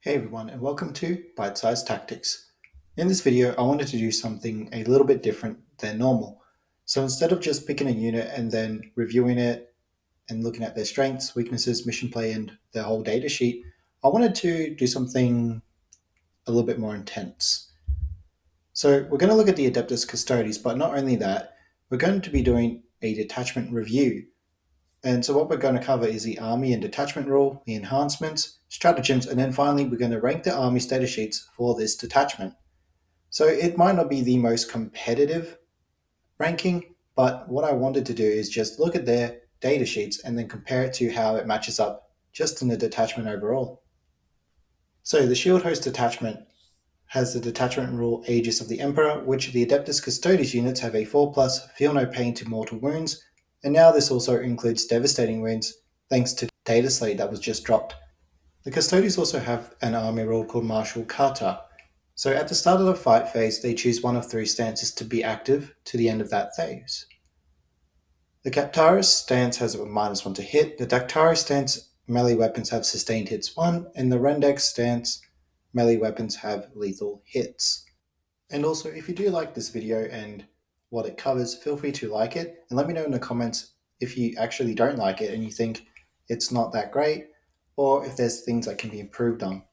Hey everyone, and welcome to Bite-Sized Tactics. In this video, I wanted to do something a little bit different than normal. So instead of just picking a unit and then reviewing it and looking at their strengths, weaknesses, mission play, and their whole data sheet, I wanted to do something a little bit more intense. So we're going to look at the Adeptus Custodes, but not only that, we're going to be doing a detachment review. And so what we're going to cover is the army and detachment rule, the enhancements, stratagems, and then finally we're going to rank the army data sheets for this detachment. So it might not be the most competitive ranking, but what I wanted to do is just look at their data sheets and then compare it to how it matches up just in the detachment overall. So the Shield Host detachment has the detachment rule Aegis of the Emperor, which the Adeptus Custodes units have a 4+, feel no pain to mortal wounds, and now this also includes devastating wounds thanks to Data Slate that was just dropped. The Custodes also have an army rule called Martial Kata. So at the start of the fight phase, they choose one of three stances to be active to the end of that phase. The Captaris stance has a -1 to hit, the Dactaris stance melee weapons have sustained hits 1, and the Rendex stance melee weapons have lethal hits. And also, if you do like this video and what it covers, feel free to like it and let me know in the comments if you actually don't like it and you think it's not that great, or if there's things that can be improved on.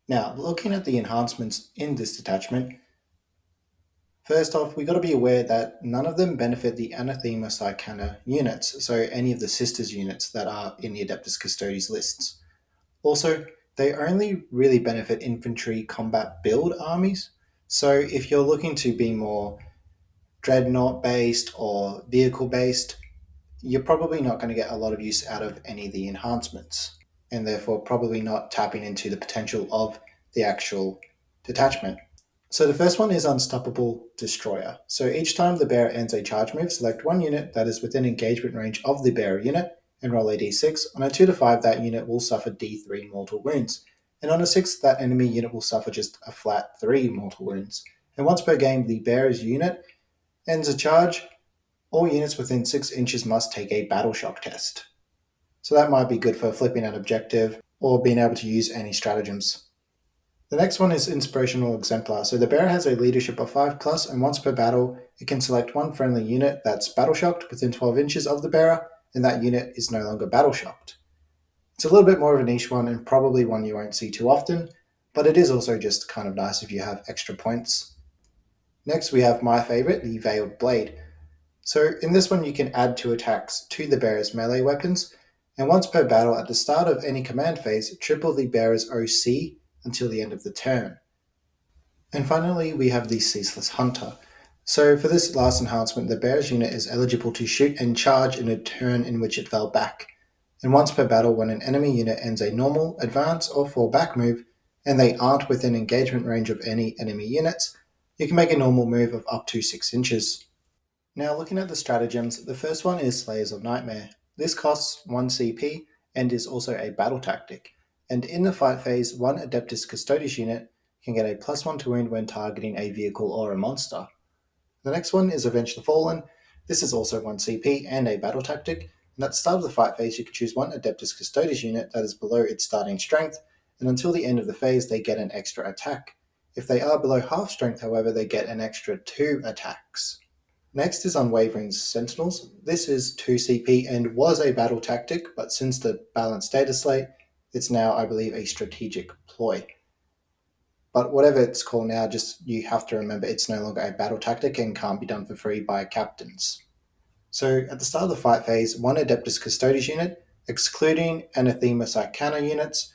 Now, looking at the enhancements in this detachment, first off, we got to be aware that none of them benefit the Anathema Psychana units, so any of the sisters units that are in the Adeptus Custodes lists. Also, they only really benefit infantry combat build armies, so if you're looking to be more dreadnought based or vehicle based, you're probably not going to get a lot of use out of any of the enhancements, and therefore probably not tapping into the potential of the actual detachment. So the first one is Unstoppable Destroyer. So each time the bearer ends a charge move, select one unit that is within engagement range of the bearer unit and roll a d6. On a 2 to 5, that unit will suffer d3 mortal wounds. And on a 6, that enemy unit will suffer just a flat 3 mortal wounds. And once per game, the bearer's unit ends a charge. All units within 6 inches must take a battle shock test. So that might be good for flipping an objective or being able to use any stratagems. The next one is Inspirational Exemplar. So the bearer has a leadership of 5+, and once per battle, it can select one friendly unit that's battle shocked within 12 inches of the bearer, and that unit is no longer battle shocked. It's a little bit more of a niche one and probably one you won't see too often, but it is also just kind of nice if you have extra points. Next, we have my favorite, the Veiled Blade. So in this one, you can add 2 attacks to the bearer's melee weapons, and once per battle at the start of any command phase, triple the bearer's OC until the end of the turn. And finally, we have the Ceaseless Hunter. So for this last enhancement, the bearer's unit is eligible to shoot and charge in a turn in which it fell back. And once per battle, when an enemy unit ends a normal, advance, or fall back move, and they aren't within engagement range of any enemy units, you can make a normal move of up to 6 inches. Now looking at the stratagems, the first one is Slayers of Nightmare. This costs 1 CP and is also a battle tactic. And in the fight phase, one Adeptus Custodes unit can get a +1 to wound when targeting a vehicle or a monster. The next one is Avenge the Fallen. This is also 1 CP and a battle tactic. And at the start of the fight phase, you can choose one Adeptus Custodes unit that is below its starting strength, and until the end of the phase, they get an extra attack. If they are below half strength, however, they get an extra 2 attacks. Next is Unwavering Sentinels. This is 2 CP and was a battle tactic, but since the balanced data slate, it's now, I believe, a strategic ploy. But whatever it's called now, just you have to remember it's no longer a battle tactic and can't be done for free by captains. So at the start of the fight phase, one Adeptus Custodes unit, excluding Anathema Psychana units,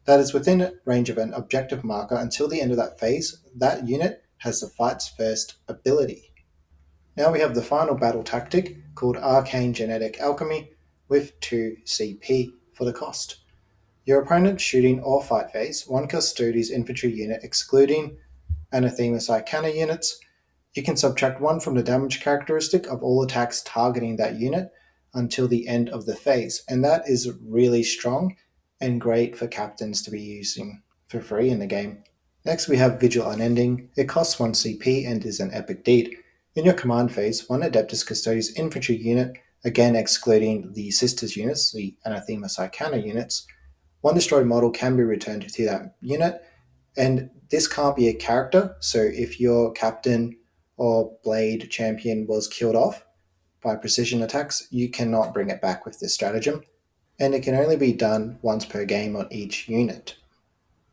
that is within range of an objective marker until the end of that phase, that unit has the fight's first ability. Now we have the final battle tactic called Arcane Genetic Alchemy with 2 CP for the cost. Your opponent's shooting or fight phase, one Custodes infantry unit excluding Anathema Psychana units, you can subtract 1 from the damage characteristic of all attacks targeting that unit until the end of the phase, and that is really strong and great for captains to be using for free in the game. Next we have Vigil Unending. It costs 1 CP and is an epic deed. In your command phase, one Adeptus Custodes infantry unit, again excluding the sisters units, the Anathema Psychana units, one destroyed model can be returned to that unit, and this can't be a character. So if your captain or blade champion was killed off by precision attacks, you cannot bring it back with this stratagem, and it can only be done once per game on each unit.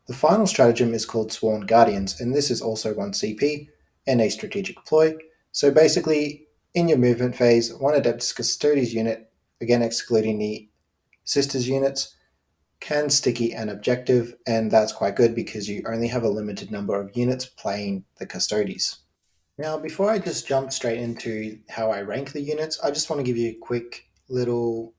The final stratagem is called Sworn Guardians, and this is also 1 CP and a strategic ploy. So basically, in your movement phase, one Adeptus Custodes unit, again excluding the sisters units, can sticky an objective, and that's quite good because you only have a limited number of units playing the Custodes. Now, before I just jump straight into how I rank the units, I just want to give you a quick little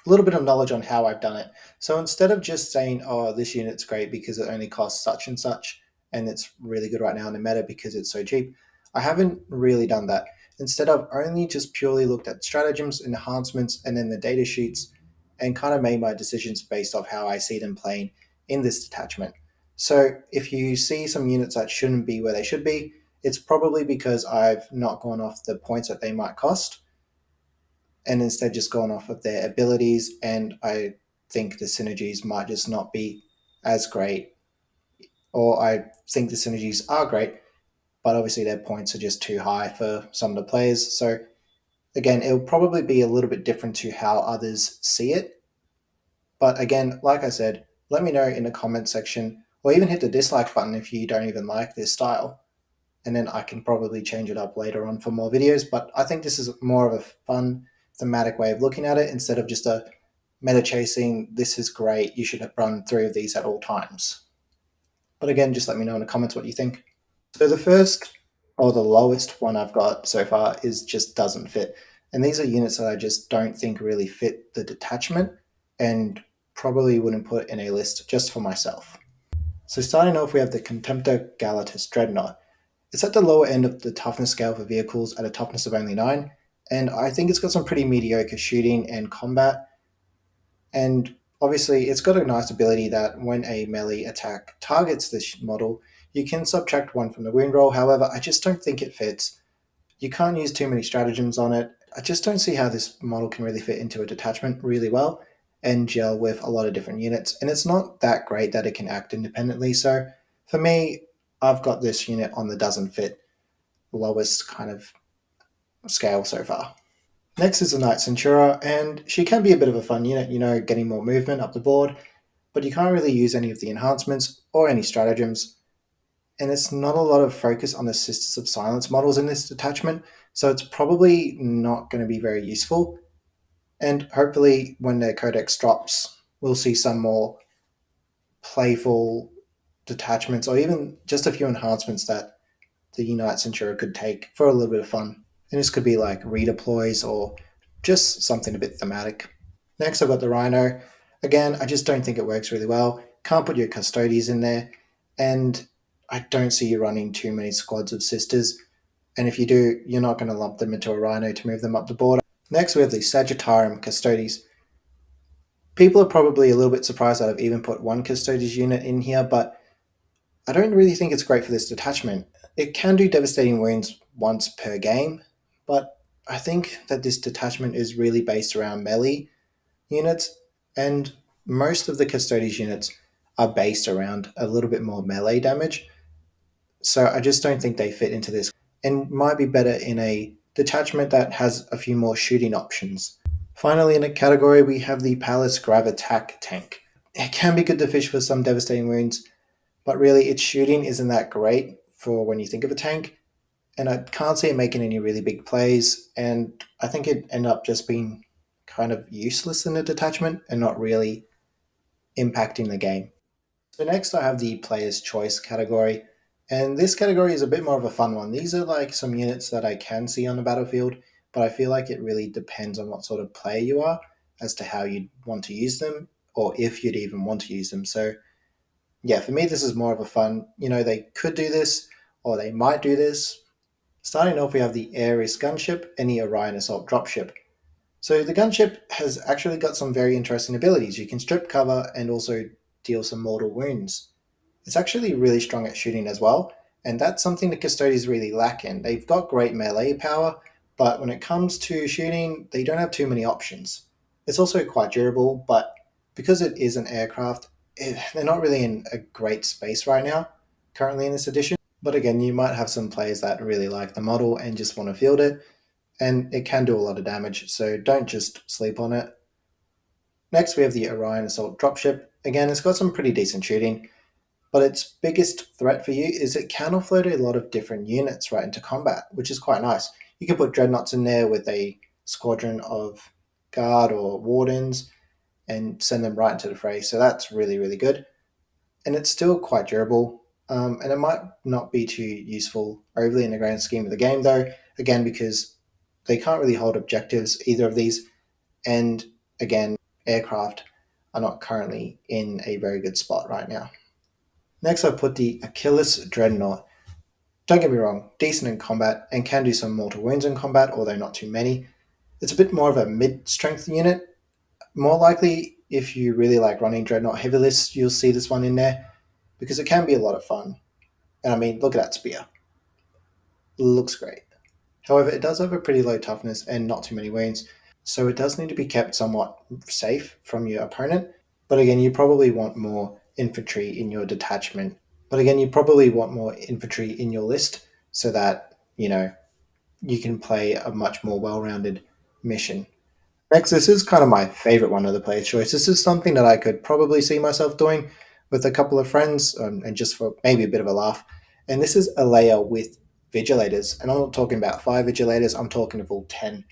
bit of knowledge on how I've done it. So instead of just saying, oh, this unit's great because it only costs such and such, and it's really good right now in the meta because it's so cheap, I haven't really done that. Instead, I've only just purely looked at stratagems, enhancements, and then the data sheets, and kind of made my decisions based off how I see them playing in this detachment. So if you see some units that shouldn't be where they should be, it's probably because I've not gone off the points that they might cost and instead just gone off of their abilities. And I think the synergies might just not be as great, or I think the synergies are great, but obviously their points are just too high for some of the players. So again, it'll probably be a little bit different to how others see it. But again, like I said, let me know in the comment section, or even hit the dislike button if you don't even like this style. And then I can probably change it up later on for more videos. But I think this is more of a fun, thematic way of looking at it instead of just a meta chasing, this is great, you should run 3 of these at all times. But again, just let me know in the comments what you think. So the first, or the lowest one I've got so far, is just doesn't fit. And these are units that I just don't think really fit the detachment and probably wouldn't put in a list just for myself. So starting off, we have the Contemptor Galatus Dreadnought. It's at the lower end of the toughness scale for vehicles at a toughness of only 9, and I think it's got some pretty mediocre shooting and combat. And obviously, it's got a nice ability that when a melee attack targets this model, you can subtract 1 from the wound roll. However, I just don't think it fits. You can't use too many stratagems on it. I just don't see how this model can really fit into a detachment really well and gel with a lot of different units. And it's not that great that it can act independently. So for me, I've got this unit on the doesn't fit lowest kind of scale so far. Next is the Knight Centura, and she can be a bit of a fun unit, getting more movement up the board, but you can't really use any of the enhancements or any stratagems, and it's not a lot of focus on the Sisters of Silence models in this detachment, so it's probably not going to be very useful, and hopefully when their codex drops, we'll see some more playful detachments, or even just a few enhancements that the Unite Centura could take for a little bit of fun. And this could be like redeploys or just something a bit thematic. Next, I've got the Rhino. Again, I just don't think it works really well. Can't put your Custodes in there, and I don't see you running too many squads of sisters. And if you do, you're not going to lump them into a Rhino to move them up the board. Next, we have the Sagittarium Custodes. People are probably a little bit surprised that I've even put one Custodes unit in here, but I don't really think it's great for this detachment. It can do devastating wounds once per game, but I think that this detachment is really based around melee units, and most of the Custodes units are based around a little bit more melee damage. So I just don't think they fit into this, and might be better in a detachment that has a few more shooting options. Finally, in a category, we have the Palace Grav Attack tank. It can be good to fish for some devastating wounds, but really its shooting isn't that great for when you think of a tank, and I can't see it making any really big plays, and I think it ended up just being kind of useless in a detachment and not really impacting the game. So next I have the Player's Choice category, and this category is a bit more of a fun one. These are like some units that I can see on the battlefield, but I feel like it really depends on what sort of player you are as to how you'd want to use them, or if you'd even want to use them. So yeah, for me, this is more of a fun, they could do this, or they might do this. Starting off, we have the Ares gunship and the Orion assault dropship. So the gunship has actually got some very interesting abilities. You can strip cover and also deal some mortal wounds. It's actually really strong at shooting as well, and that's something the Custodes really lack in. They've got great melee power, but when it comes to shooting, they don't have too many options. It's also quite durable, but Because it is an aircraft, they're not really in a great space right now, currently in this edition. But again, you might have some players that really like the model and just want to field it, and it can do a lot of damage, so don't just sleep on it. Next, we have the Orion Assault Dropship. Again, it's got some pretty decent shooting, but its biggest threat for you is it can offload a lot of different units right into combat, which is quite nice. You can put dreadnoughts in there with a squadron of guard or wardens and send them right into the fray, so that's really, really good. And it's still quite durable, and it might not be too useful overly in the grand scheme of the game, though, again, because they can't really hold objectives, either of these, and again, aircraft are not currently in a very good spot right now. Next, I've put the Achilles Dreadnought. Don't get me wrong, decent in combat and can do some mortal wounds in combat, although not too many. It's a bit more of a mid-strength unit. More likely, if you really like running Dreadnought heavy lists, you'll see this one in there because it can be a lot of fun. And I mean, look at that spear. Looks great. However, it does have a pretty low toughness and not too many wounds, so it does need to be kept somewhat safe from your opponent. But again, you probably want more infantry in your detachment. But again, you probably want more infantry in your list so that, you can play a much more well-rounded mission. Next, this is kind of my favorite one of the player's choice. This is something that I could probably see myself doing with a couple of friends, and just for maybe a bit of a laugh. And this is a layer with vigilators. And I'm not talking about 5 vigilators, I'm talking a full 10.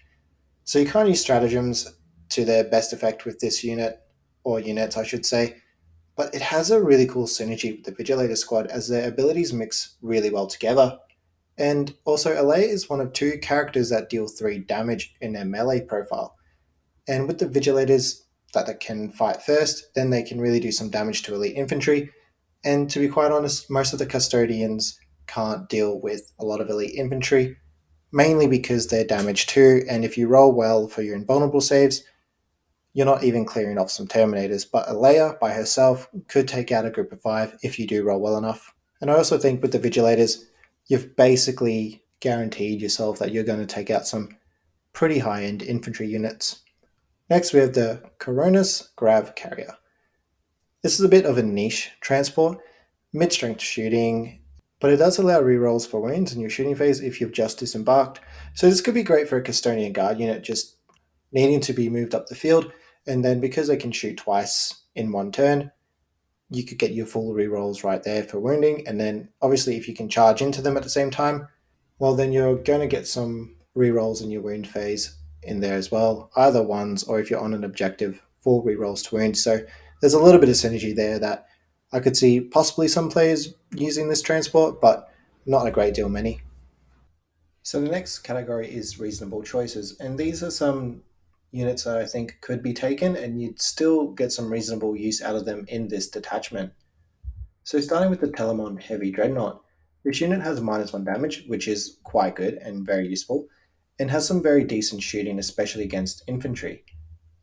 So you can't use stratagems to their best effect with this unit, or units, I should say, but it has a really cool synergy with the Vigilator squad as their abilities mix really well together. And also, Alea is one of 2 characters that deal 3 damage in their melee profile. And with the Vigilators that can fight first, then they can really do some damage to elite infantry. And to be quite honest, most of the Custodians can't deal with a lot of elite infantry, mainly because they're damaged too. And if you roll well for your invulnerable saves, you're not even clearing off some Terminators, but Alea by herself could take out a group of 5 if you do roll well enough. And I also think with the Vigilators, you've basically guaranteed yourself that you're going to take out some pretty high-end infantry units. Next, we have the Coronis Grav Carrier. This is a bit of a niche transport, mid-strength shooting, but it does allow rerolls for wounds in your shooting phase if you've just disembarked. So this could be great for a Custodian Guard unit just needing to be moved up the field, and then because they can shoot twice in one turn, you could get your full rerolls right there for wounding, and then obviously if you can charge into them at the same time, well then you're going to get some rerolls in your wound phase in there as well, either ones, or if you're on an objective, full rerolls to wound. So there's a little bit of synergy there that I could see possibly some players using this transport, but not a great deal many. So the next category is reasonable choices, and these are some units that I think could be taken, and you'd still get some reasonable use out of them in this detachment. So starting with the Telemon Heavy Dreadnought, this unit has -1 damage, which is quite good and very useful, and has some very decent shooting, especially against infantry.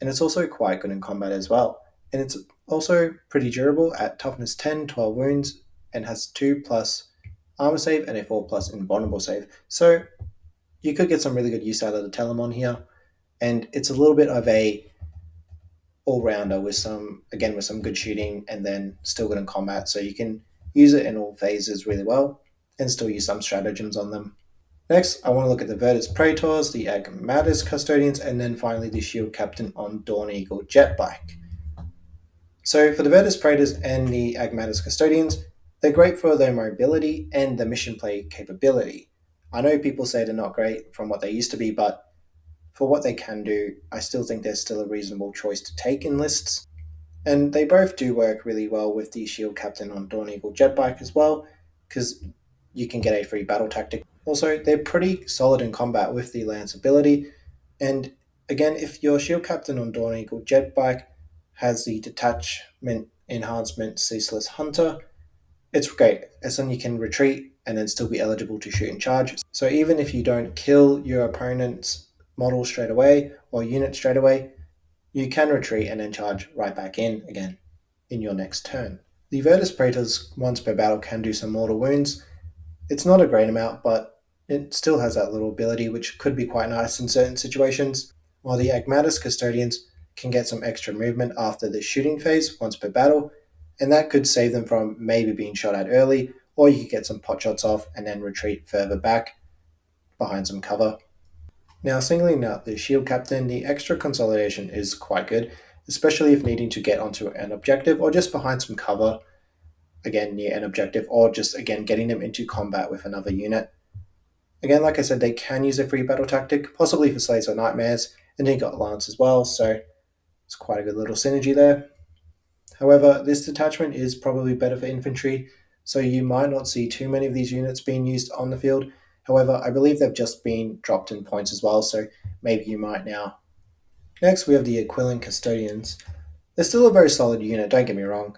And it's also quite good in combat as well. And it's also pretty durable at toughness 10, 12 wounds, and has 2 plus armor save and a 4 plus invulnerable save. So you could get some really good use out of the Telemon here, and it's a little bit of a all-rounder with some good shooting and then still good in combat, so you can use it in all phases really well and still use some stratagems on them. Next, I want to look at the Virtus Praetors, the Agmatis Custodians, and then finally the Shield Captain on Dawn Eagle Jetbike. So for the Virtus Praetors and the Agmatis Custodians, they're great for their mobility and the mission play capability. I know people say they're not great from what they used to be, but for what they can do, I still think they're still a reasonable choice to take in lists. And they both do work really well with the Shield Captain on Dawn Eagle Jetbike as well, because you can get a free battle tactic. Also, they're pretty solid in combat with the Lance ability. And again, if your Shield Captain on Dawn Eagle Jetbike has the Detachment Enhancement Ceaseless Hunter, it's great, as then you can retreat and then still be eligible to shoot and charge. So even if you don't kill your opponent's model straight away or unit straight away, you can retreat and then charge right back in again in your next turn. The Virtus Praetors once per battle can do some mortal wounds. It's not a great amount, but it still has that little ability which could be quite nice in certain situations. While the Agmatis Custodians, can get some extra movement after the shooting phase once per battle, and that could save them from maybe being shot at early, or you could get some pot shots off and then retreat further back behind some cover. Now, singling out the shield captain, the extra consolidation is quite good, especially if needing to get onto an objective or just behind some cover, again near an objective, or just again getting them into combat with another unit. Again, like I said, they can use a free battle tactic, possibly for Slays or Nightmares, and then you got Lance as well, so it's quite a good little synergy there. However, this detachment is probably better for infantry, so you might not see too many of these units being used on the field. However, I believe they've just been dropped in points as well, so maybe you might now. Next, we have the Aquilin Custodians. They're still a very solid unit, don't get me wrong.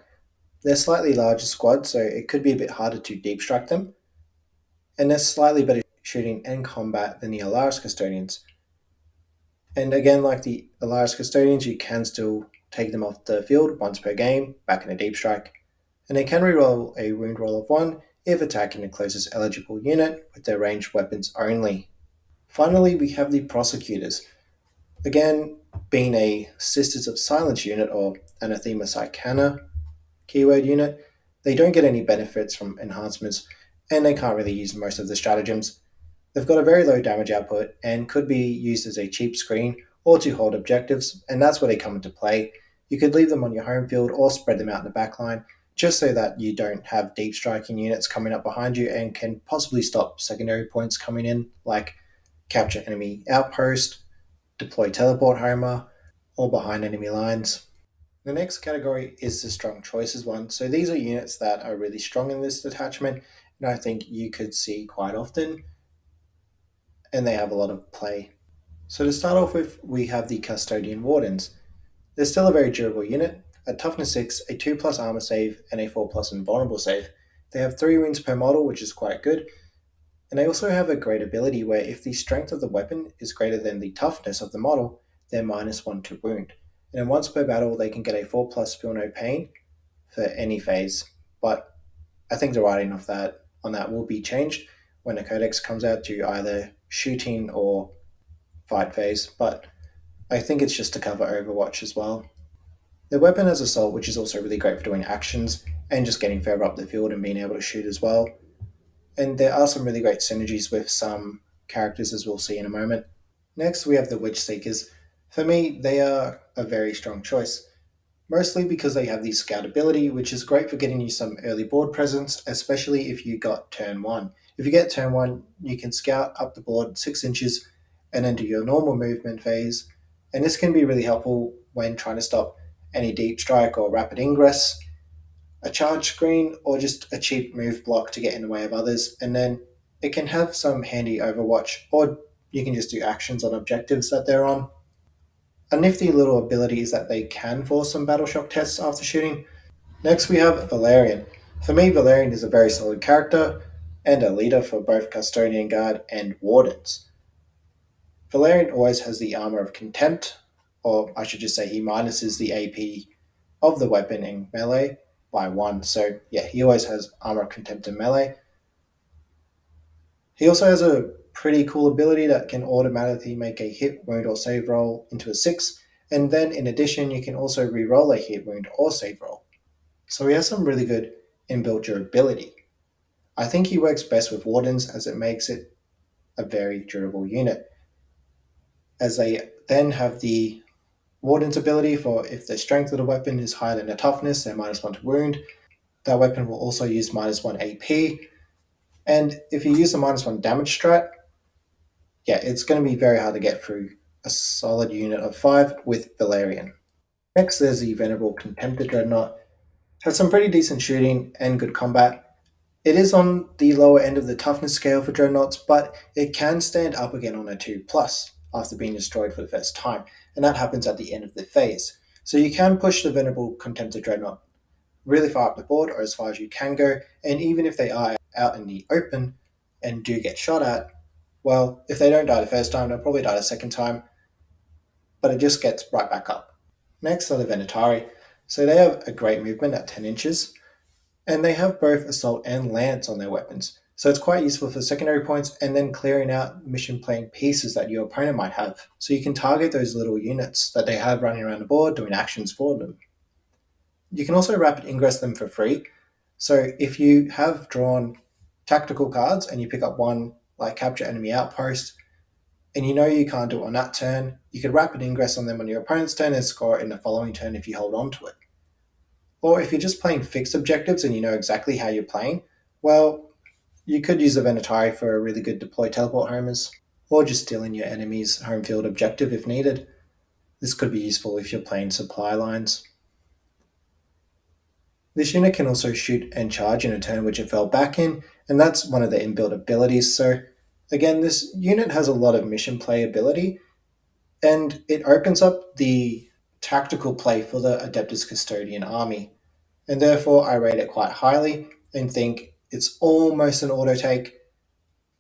They're slightly larger squad, so it could be a bit harder to deep strike them, and they're slightly better shooting and combat than the Alaris Custodians. And again, like the Alaris Custodians, you can still take them off the field once per game, back in a deep strike, and they can reroll a wound roll of 1 if attacking the closest eligible unit with their ranged weapons only. Finally, we have the Prosecutors. Again, being a Sisters of Silence unit or Anathema Psychana keyword unit, they don't get any benefits from enhancements, and they can't really use most of the stratagems. They've got a very low damage output and could be used as a cheap screen or to hold objectives, and that's where they come into play. You could leave them on your home field or spread them out in the backline, just so that you don't have deep striking units coming up behind you and can possibly stop secondary points coming in, like capture enemy outpost, deploy teleport homer, or behind enemy lines. The next category is the strong choices one. So these are units that are really strong in this detachment, and I think you could see quite often, and they have a lot of play. So to start off with, we have the Custodian Wardens. They're still a very durable unit. At toughness 6, a 2 plus armor save, and a 4 plus invulnerable save. They have 3 wounds per model, which is quite good. And they also have a great ability where if the strength of the weapon is greater than the toughness of the model, they're -1 to wound. And then once per battle, they can get a 4 plus feel no pain for any phase. But I think the writing of that on that will be changed when the codex comes out to either shooting or fight phase. But I think it's just to cover Overwatch as well. The weapon has Assault, which is also really great for doing actions and just getting further up the field and being able to shoot as well. And there are some really great synergies with some characters, as we'll see in a moment. Next, we have the Witch Seekers. For me, they are a very strong choice, mostly because they have the scout ability, which is great for getting you some early board presence, especially if you got turn 1. If you get turn 1, you can scout up the board 6 inches and then do your normal movement phase. And this can be really helpful when trying to stop any deep strike or rapid ingress, a charge screen, or just a cheap move block to get in the way of others. And then it can have some handy overwatch, or you can just do actions on objectives that they're on. A nifty little ability is that they can force some battle shock tests after shooting. Next, we have Valerian. For me, Valerian is a very solid character and a leader for both Custodian Guard and Wardens. Valerian always has the armor of Contempt, or I should just say he minuses the AP of the weapon in melee by 1. So yeah, he always has armor of Contempt in melee. He also has a pretty cool ability that can automatically make a hit, wound, or save roll into a 6, and then in addition, you can also re-roll a hit, wound, or save roll. So he has some really good inbuilt durability. I think he works best with Wardens as it makes it a very durable unit, as they then have the Warden's ability for if the strength of the weapon is higher than the toughness, they're -1 to wound. That weapon will also use -1 AP, and if you use a -1 damage strat, yeah, it's going to be very hard to get through a solid unit of 5 with Valerian. Next, there's the Venerable Contemptor Dreadnought. Has some pretty decent shooting and good combat. It is on the lower end of the toughness scale for Dreadnoughts, but it can stand up again on a 2 plus after being destroyed for the first time, and that happens at the end of the phase. So you can push the Venerable Contemptor Dreadnought really far up the board, or as far as you can go, and even if they are out in the open and do get shot at, well, if they don't die the first time, they'll probably die the second time, but it just gets right back up. Next are the Venatari. So they have a great movement at 10 inches, and they have both Assault and Lance on their weapons. So it's quite useful for secondary points and then clearing out mission playing pieces that your opponent might have. So you can target those little units that they have running around the board doing actions for them. You can also rapid ingress them for free. So if you have drawn tactical cards and you pick up one like capture enemy outpost, and you know you can't do it on that turn, you could rapid ingress on them on your opponent's turn and score it in the following turn if you hold on to it. Or if you're just playing fixed objectives and you know exactly how you're playing, well, you could use the Venatari for a really good deploy teleport homers, or just stealing your enemy's home field objective if needed. This could be useful if you're playing supply lines. This unit can also shoot and charge in a turn which it fell back in, and that's one of the inbuilt abilities. So, again, this unit has a lot of mission playability, and it opens up the tactical play for the Adeptus Custodian army. And therefore, I rate it quite highly and think it's almost an auto take,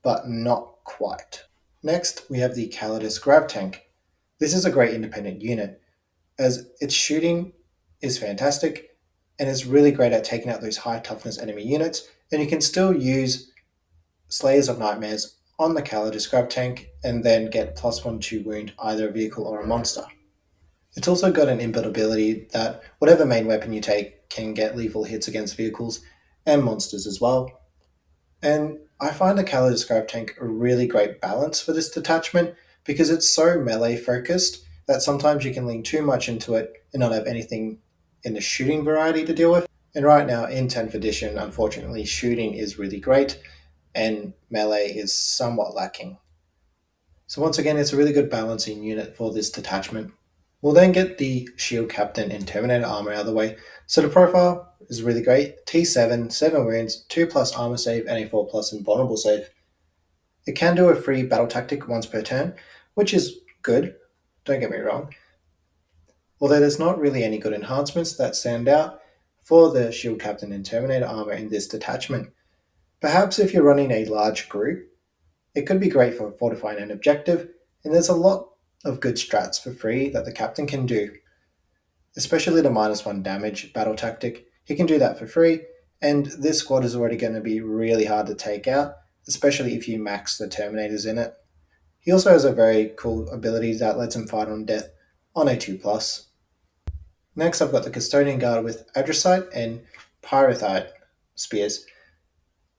but not quite. Next, we have the Calidus Grav Tank. This is a great independent unit, as its shooting is fantastic and it's really great at taking out those high toughness enemy units, and you can still use Slayers of Nightmares on the Calidus Grav Tank and then get +1 to wound either a vehicle or a monster. It's also got an inbuilt ability that whatever main weapon you take can get lethal hits against vehicles and monsters as well. And I find the Calidus Grav Tank a really great balance for this detachment because it's so melee focused that sometimes you can lean too much into it and not have anything in the shooting variety to deal with. And right now in 10th edition, unfortunately, shooting is really great and melee is somewhat lacking. So once again, it's a really good balancing unit for this detachment. We'll then get the Shield Captain and Terminator armor out of the way. So the profile is really great. T7, 7 wounds, 2 plus armor save, and a 4 plus invulnerable save. It can do a free battle tactic once per turn, which is good, don't get me wrong. Although there's not really any good enhancements that stand out for the Shield Captain and Terminator armor in this detachment. Perhaps if you're running a large group, it could be great for fortifying an objective, and there's a lot of good strats for free that the captain can do, especially the -1 damage battle tactic. He can do that for free, and this squad is already going to be really hard to take out, especially if you max the Terminators in it. He also has a very cool ability that lets him fight on death on a 2+. Next, I've got the Custodian Guard with Adressite and Pyrothite spears.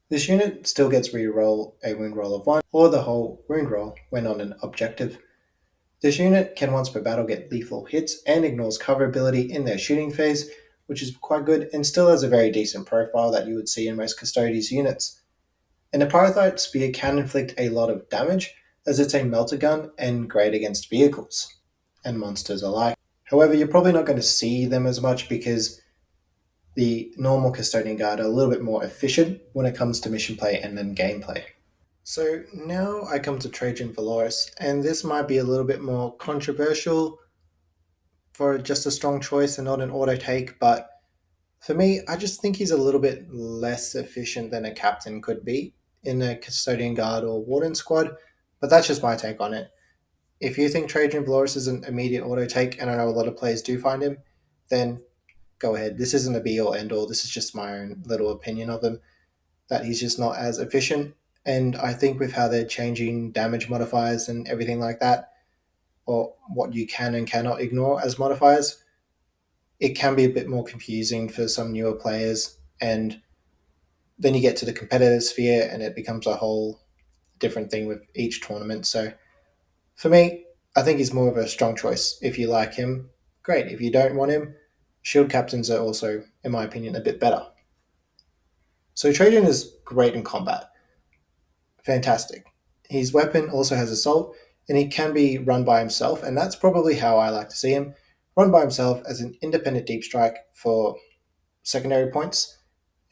This unit still gets reroll a wound roll of 1 or the whole wound roll when on an objective. This unit can once per battle get lethal hits and ignores cover ability in their shooting phase, which is quite good and still has a very decent profile that you would see in most Custodes units. And the Pyrothite Spear can inflict a lot of damage as it's a melter gun and great against vehicles and monsters alike. However, you're probably not going to see them as much because the normal Custodian Guard are a little bit more efficient when it comes to mission play and then gameplay. So now I come to Trajan Valoris, and this might be a little bit more controversial for just a strong choice and not an auto take, but for me, I just think he's a little bit less efficient than a captain could be in a Custodian Guard or Warden squad, but that's just my take on it. If you think Trajan Valoris is an immediate auto take, and I know a lot of players do find him, then go ahead. This isn't a be all end all, this is just my own little opinion of him, that he's just not as efficient. And I think with how they're changing damage modifiers and everything like that, or what you can and cannot ignore as modifiers, it can be a bit more confusing for some newer players. And then you get to the competitive sphere and it becomes a whole different thing with each tournament. So for me, I think he's more of a strong choice. If you like him, great. If you don't want him, shield captains are also, in my opinion, a bit better. So Trajan is great in combat. Fantastic. His weapon also has assault, and he can be run by himself, and that's probably how I like to see him. Run by himself as an independent deep strike for secondary points,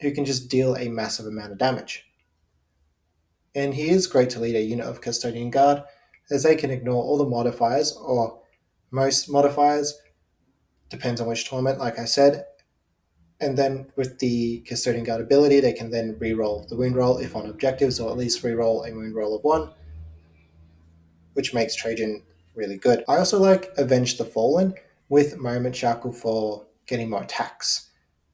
who can just deal a massive amount of damage. And he is great to lead a unit of Custodian Guard, as they can ignore all the modifiers, or most modifiers, depends on which tournament, like I said. And then with the Custodian Guard ability, they can then re-roll the wound roll if on objectives, or at least re-roll a wound roll of 1, which makes Trajan really good. I also like Avenge the Fallen with Moment Shackle for getting more attacks.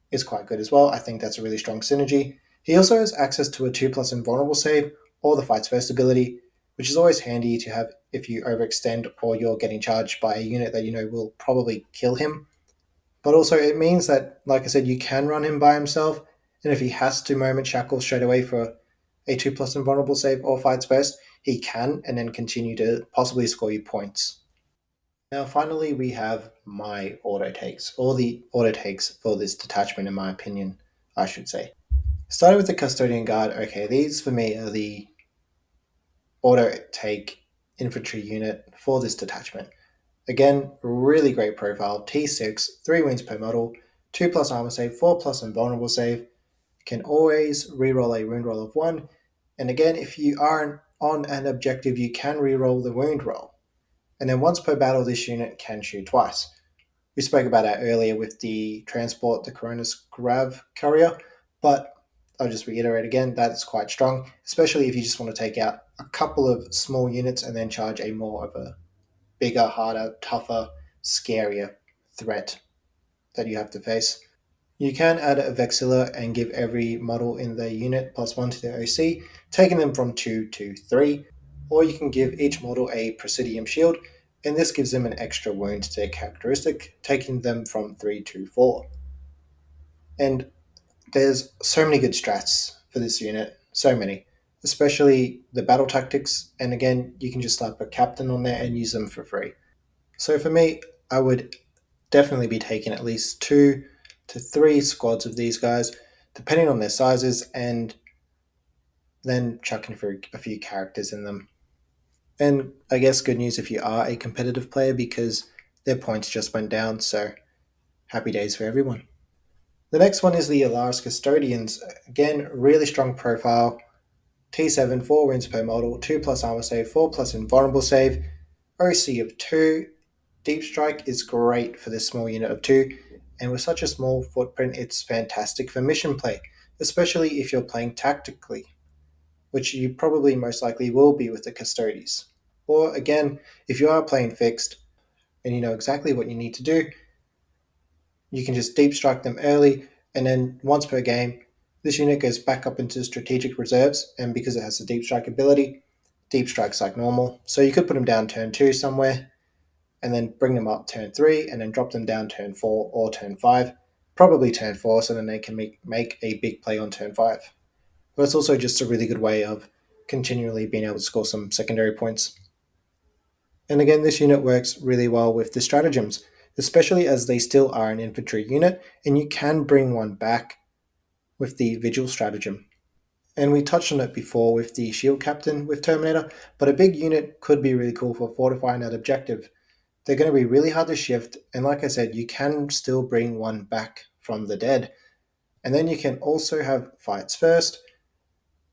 It's quite good as well. I think that's a really strong synergy. He also has access to a 2 plus invulnerable save or the Fights First ability, which is always handy to have if you overextend or you're getting charged by a unit that you know will probably kill him. But also, it means that, like I said, you can run him by himself, and if he has to moment shackle straight away for a 2 plus invulnerable save or Fights First, he can and then continue to possibly score you points. Now, finally, we have my auto takes, or the auto takes for this detachment, in my opinion, I should say. Starting with the Custodian Guard, okay, these for me are the auto take infantry unit for this detachment. Again, really great profile, T6, 3 wounds per model, 2 plus armor save, 4 plus invulnerable save, can always reroll a wound roll of 1, and again, if you aren't on an objective, you can reroll the wound roll. And then once per battle, this unit can shoot twice. We spoke about that earlier with the transport, the Coronis Grav carrier, but I'll just reiterate again, that's quite strong, especially if you just want to take out a couple of small units and then charge a more of a bigger, harder, tougher, scarier threat that you have to face. You can add a Vexilla and give every model in the unit +1 to their OC, taking them from 2 to 3, or you can give each model a Presidium shield, and this gives them an extra wound to their characteristic, taking them from 3 to 4. And there's so many good strats for this unit, so many, especially the battle tactics, and again, you can just slap a captain on there and use them for free. So for me, I would definitely be taking at least 2 to 3 squads of these guys, depending on their sizes, and then chucking for a few characters in them. And I guess good news if you are a competitive player because their points just went down, so happy days for everyone. The next one is the Alaris Custodians. Again, really strong profile. T7, 4 wins per model, 2 plus armor save, 4 plus invulnerable save, OC of 2. Deep Strike is great for this small unit of 2, and with such a small footprint, it's fantastic for mission play, especially if you're playing tactically, which you probably most likely will be with the Custodes. Or again, if you are playing fixed and you know exactly what you need to do, you can just Deep Strike them early, and then once per game, this unit goes back up into strategic reserves, and because it has the Deep Strike ability, Deep Strike's like normal. So you could put them down turn 2 somewhere, and then bring them up turn 3, and then drop them down turn 4 or turn 5. Probably turn 4, so then they can make a big play on turn 5. But it's also just a really good way of continually being able to score some secondary points. And again, this unit works really well with the stratagems, especially as they still are an infantry unit, and you can bring one back with the Vigil stratagem. And we touched on it before with the Shield Captain with Terminator, but a big unit could be really cool for fortifying that objective. They're going to be really hard to shift, and like I said, you can still bring one back from the dead. And then you can also have Fights First.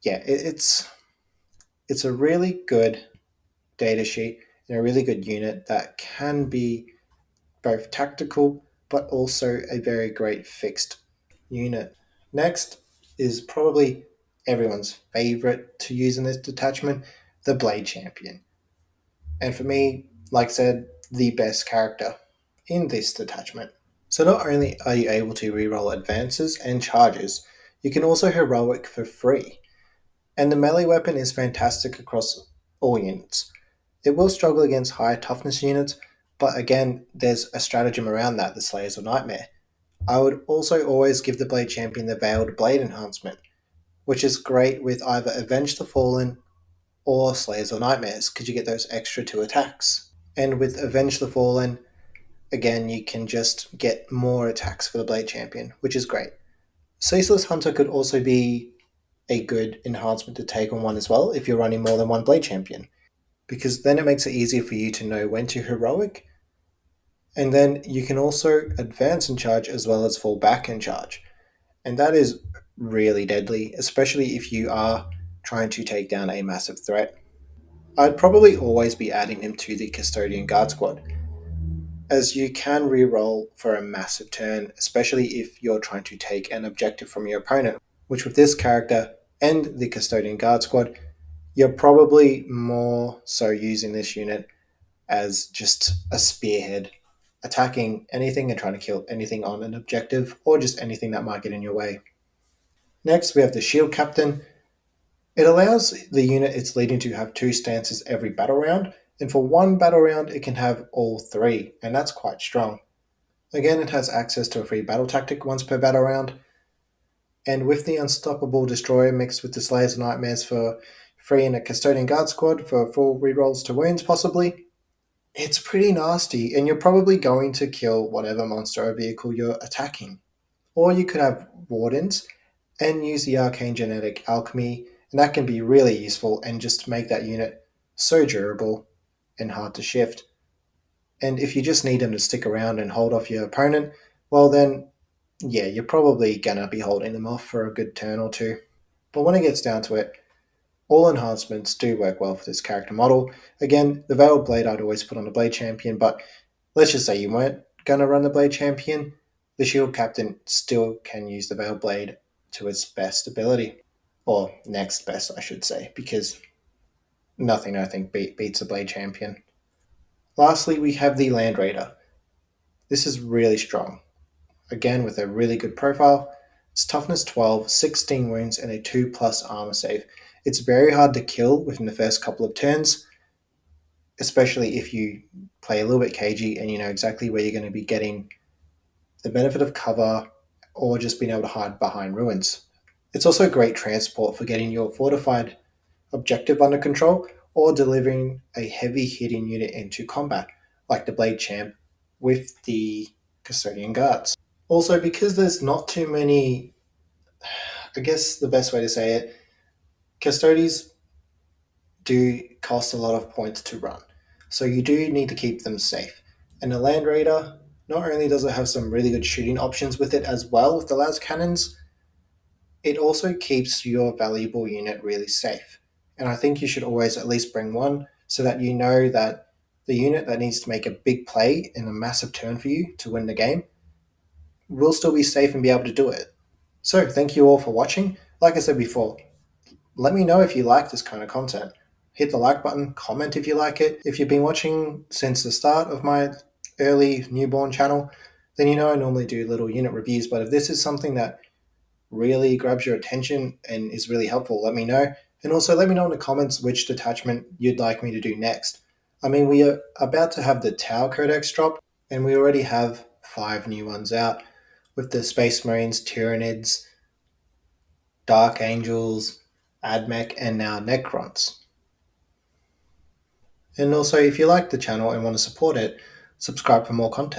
Yeah, it's a really good data sheet and a really good unit that can be both tactical but also a very great fixed unit. Next is probably everyone's favorite to use in this detachment, the Blade Champion. And for me, like I said, the best character in this detachment. So not only are you able to reroll advances and charges, you can also heroic for free. And the melee weapon is fantastic across all units. It will struggle against higher toughness units, but again, there's a stratagem around that, the Slayers of Nightmare. I would also always give the Blade Champion the Veiled Blade enhancement, which is great with either Avenge the Fallen or Slayers of Nightmares, because you get those extra 2 attacks. And with Avenge the Fallen, again, you can just get more attacks for the Blade Champion, which is great. Ceaseless Hunter could also be a good enhancement to take on one as well if you're running more than one Blade Champion, because then it makes it easier for you to know when to heroic, and then you can also advance and charge as well as fall back and charge. And that is really deadly, especially if you are trying to take down a massive threat. I'd probably always be adding him to the Custodian Guard Squad, as you can re-roll for a massive turn, especially if you're trying to take an objective from your opponent, which with this character and the Custodian Guard Squad, you're probably more so using this unit as just a spearhead, attacking anything and trying to kill anything on an objective, or just anything that might get in your way. Next, we have the Shield Captain. It allows the unit it's leading to have 2 stances every battle round, and for 1 battle round, it can have all 3, and that's quite strong. Again, it has access to a free battle tactic once per battle round, and with the Unstoppable Destroyer mixed with the Slayers of Nightmares for free in a Custodian Guard squad for full rerolls to wounds, possibly, it's pretty nasty, and you're probably going to kill whatever monster or vehicle you're attacking. Or you could have Wardens and use the Arcane Genetic Alchemy, and that can be really useful and just make that unit so durable and hard to shift. And if you just need them to stick around and hold off your opponent, well then, yeah, you're probably gonna be holding them off for a good turn or two. But when it gets down to it, all enhancements do work well for this character model. Again, the Veiled Blade I'd always put on the Blade Champion, but let's just say you weren't gonna run the Blade Champion, the Shield Captain still can use the Veiled Blade to its best ability. Or next best, I should say, because nothing I think beats a Blade Champion. Lastly, we have the Land Raider. This is really strong. Again, with a really good profile. It's toughness 12, 16 wounds, and a 2 plus armor save. It's very hard to kill within the first couple of turns, especially if you play a little bit cagey and you know exactly where you're going to be getting the benefit of cover or just being able to hide behind ruins. It's also great transport for getting your fortified objective under control or delivering a heavy hitting unit into combat, like the Blade Champ with the Custodian Guards. Also, because there's not too many, I guess the best way to say it, Custodes do cost a lot of points to run. So you do need to keep them safe. And the Land Raider, not only does it have some really good shooting options with it as well with the las cannons, it also keeps your valuable unit really safe. And I think you should always at least bring one so that you know that the unit that needs to make a big play in a massive turn for you to win the game will still be safe and be able to do it. So, thank you all for watching. Like I said before, let me know if you like this kind of content. Hit the like button, comment if you like it. If you've been watching since the start of my early newborn channel, then you know I normally do little unit reviews, but if this is something that really grabs your attention and is really helpful, let me know. And also let me know in the comments which detachment you'd like me to do next. I mean, we are about to have the Tau Codex drop, and we already have 5 new ones out with the Space Marines, Tyranids, Dark Angels, Admech, and now Necrons. And also, if you like the channel and want to support it, subscribe for more content.